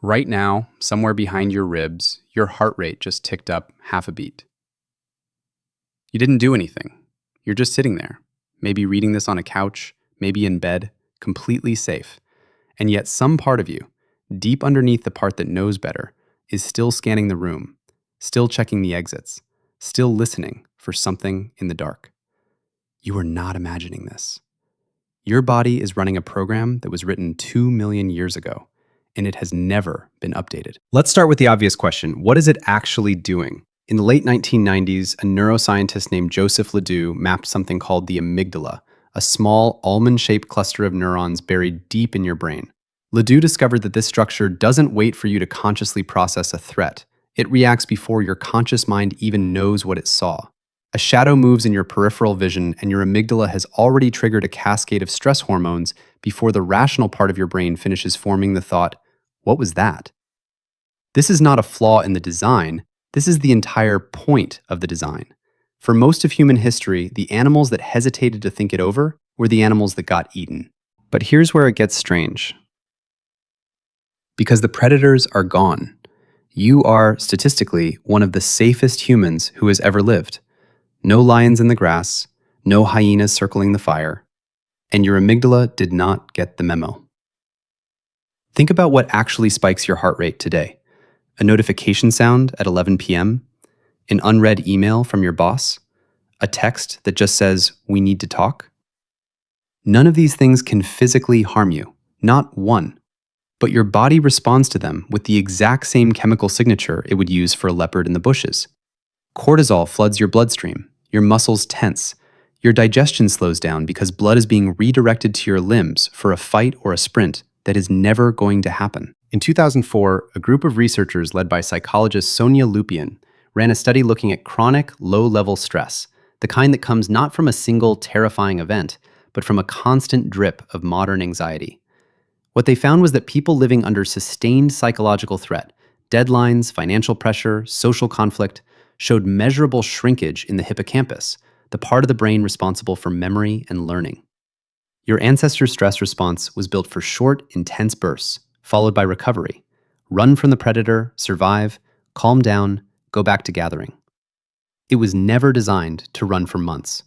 Right now, somewhere behind your ribs, your heart rate just ticked up half a beat. You didn't do anything. You're just sitting there, maybe reading this on a couch, maybe in bed, completely safe. And yet some part of you, deep underneath the part that knows better, is still scanning the room, still checking the exits, still listening for something in the dark. You are not imagining this. Your body is running a program that was written 2 million years ago, and it has never been updated. Let's start with the obvious question. What is it actually doing? In the late 1990s, a neuroscientist named Joseph Ledoux mapped something called the amygdala, a small almond-shaped cluster of neurons buried deep in your brain. Ledoux discovered that this structure doesn't wait for you to consciously process a threat. It reacts before your conscious mind even knows what it saw. A shadow moves in your peripheral vision, and your amygdala has already triggered a cascade of stress hormones before the rational part of your brain finishes forming the thought, "What was that?" This is not a flaw in the design. This is the entire point of the design. For most of human history, the animals that hesitated to think it over were the animals that got eaten. But here's where it gets strange. Because the predators are gone. You are, statistically, one of the safest humans who has ever lived. No lions in the grass, no hyenas circling the fire, and your amygdala did not get the memo. Think about what actually spikes your heart rate today. A notification sound at 11 p.m., an unread email from your boss, a text that just says, "We need to talk." None of these things can physically harm you, not one. But your body responds to them with the exact same chemical signature it would use for a leopard in the bushes. Cortisol floods your bloodstream, your muscles tense, your digestion slows down because blood is being redirected to your limbs for a fight or a sprint that is never going to happen. In 2004, a group of researchers led by psychologist Sonia Lupian ran a study looking at chronic, low-level stress, the kind that comes not from a single terrifying event, but from a constant drip of modern anxiety. What they found was that people living under sustained psychological threat, deadlines, financial pressure, social conflict, showed measurable shrinkage in the hippocampus, the part of the brain responsible for memory and learning. Your ancestors' stress response was built for short, intense bursts, followed by recovery. Run from the predator, survive, calm down, go back to gathering. It was never designed to run for months.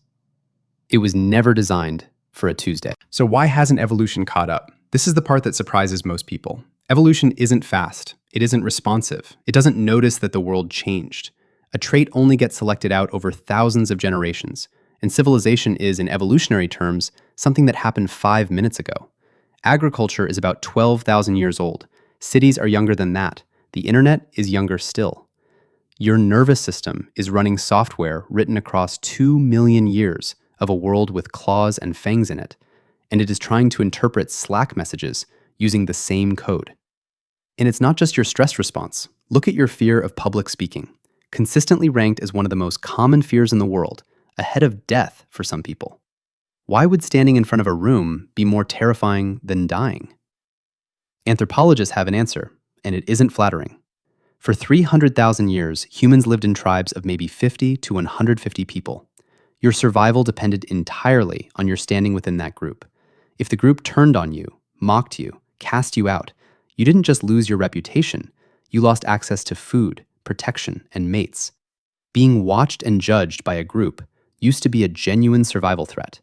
It was never designed for a Tuesday. So why hasn't evolution caught up? This is the part that surprises most people. Evolution isn't fast. It isn't responsive. It doesn't notice that the world changed. A trait only gets selected out over thousands of generations, and civilization is, in evolutionary terms, something that happened 5 minutes ago. Agriculture is about 12,000 years old. Cities are younger than that. The internet is younger still. Your nervous system is running software written across 2 million years of a world with claws and fangs in it, and it is trying to interpret Slack messages using the same code. And it's not just your stress response. Look at your fear of public speaking, consistently ranked as one of the most common fears in the world, ahead of death for some people. Why would standing in front of a room be more terrifying than dying? Anthropologists have an answer, and it isn't flattering. For 300,000 years, humans lived in tribes of maybe 50 to 150 people. Your survival depended entirely on your standing within that group. If the group turned on you, mocked you, cast you out, you didn't just lose your reputation, you lost access to food, protection, and mates. Being watched and judged by a group used to be a genuine survival threat.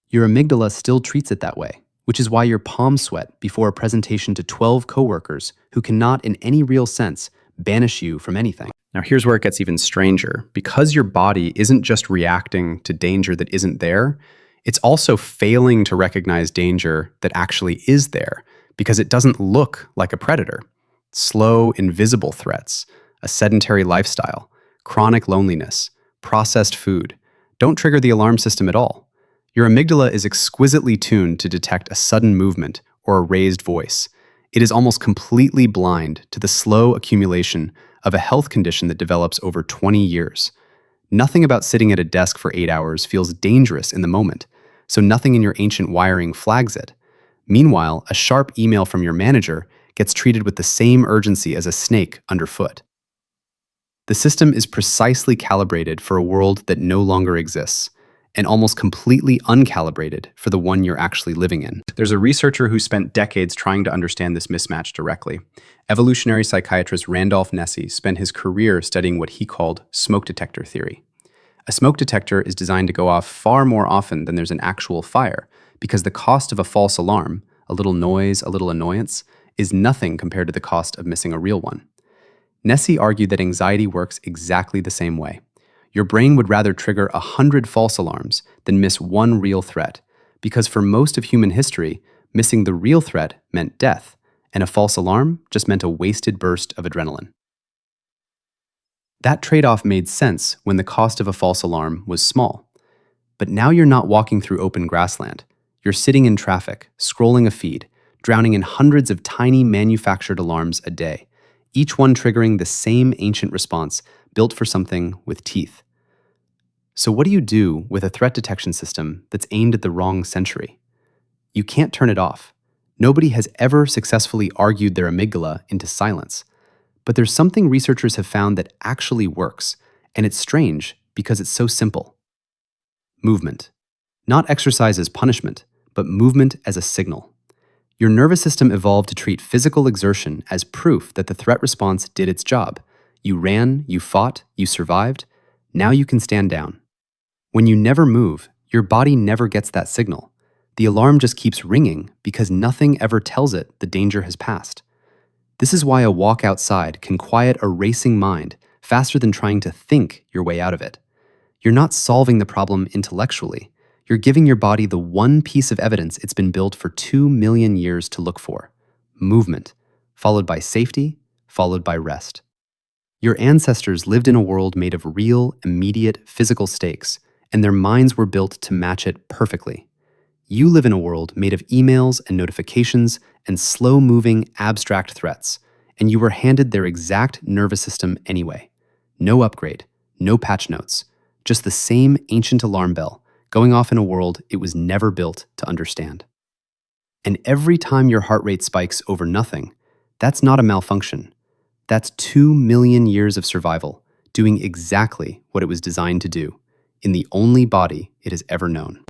Your amygdala still treats it that way, which is why your palms sweat before a presentation to 12 coworkers who cannot, in any real sense, banish you from anything. Now here's where it gets even stranger. Because your body isn't just reacting to danger that isn't there, it's also failing to recognize danger that actually is there because it doesn't look like a predator. Slow, invisible threats, a sedentary lifestyle, chronic loneliness, processed food don't trigger the alarm system at all. Your amygdala is exquisitely tuned to detect a sudden movement or a raised voice. It is almost completely blind to the slow accumulation of a health condition that develops over 20 years. Nothing about sitting at a desk for 8 hours feels dangerous in the moment, so nothing in your ancient wiring flags it. Meanwhile, a sharp email from your manager gets treated with the same urgency as a snake underfoot. The system is precisely calibrated for a world that no longer exists, and almost completely uncalibrated for the one you're actually living in. There's a researcher who spent decades trying to understand this mismatch directly. Evolutionary psychiatrist Randolph Nesse spent his career studying what he called smoke detector theory. A smoke detector is designed to go off far more often than there's an actual fire, because the cost of a false alarm, a little noise, a little annoyance, is nothing compared to the cost of missing a real one. Nesse argued that anxiety works exactly the same way. Your brain would rather trigger 100 false alarms than miss one real threat, because for most of human history, missing the real threat meant death, and a false alarm just meant a wasted burst of adrenaline. That trade-off made sense when the cost of a false alarm was small. But now you're not walking through open grassland. You're sitting in traffic, scrolling a feed, drowning in hundreds of tiny manufactured alarms a day, each one triggering the same ancient response built for something with teeth. So what do you do with a threat detection system that's aimed at the wrong century? You can't turn it off. Nobody has ever successfully argued their amygdala into silence. But there's something researchers have found that actually works, and it's strange because it's so simple. Movement. Not exercise as punishment, but movement as a signal. Your nervous system evolved to treat physical exertion as proof that the threat response did its job. You ran, you fought, you survived. Now you can stand down. When you never move, your body never gets that signal. The alarm just keeps ringing because nothing ever tells it the danger has passed. This is why a walk outside can quiet a racing mind faster than trying to think your way out of it. You're not solving the problem intellectually. You're giving your body the one piece of evidence it's been built for 2 million years to look for: movement, followed by safety, followed by rest. Your ancestors lived in a world made of real, immediate physical stakes, and their minds were built to match it perfectly. You live in a world made of emails and notifications and slow-moving, abstract threats, and you were handed their exact nervous system anyway. No upgrade, no patch notes, just the same ancient alarm bell going off in a world it was never built to understand. And every time your heart rate spikes over nothing, that's not a malfunction. That's 2 million years of survival, doing exactly what it was designed to do, in the only body it has ever known.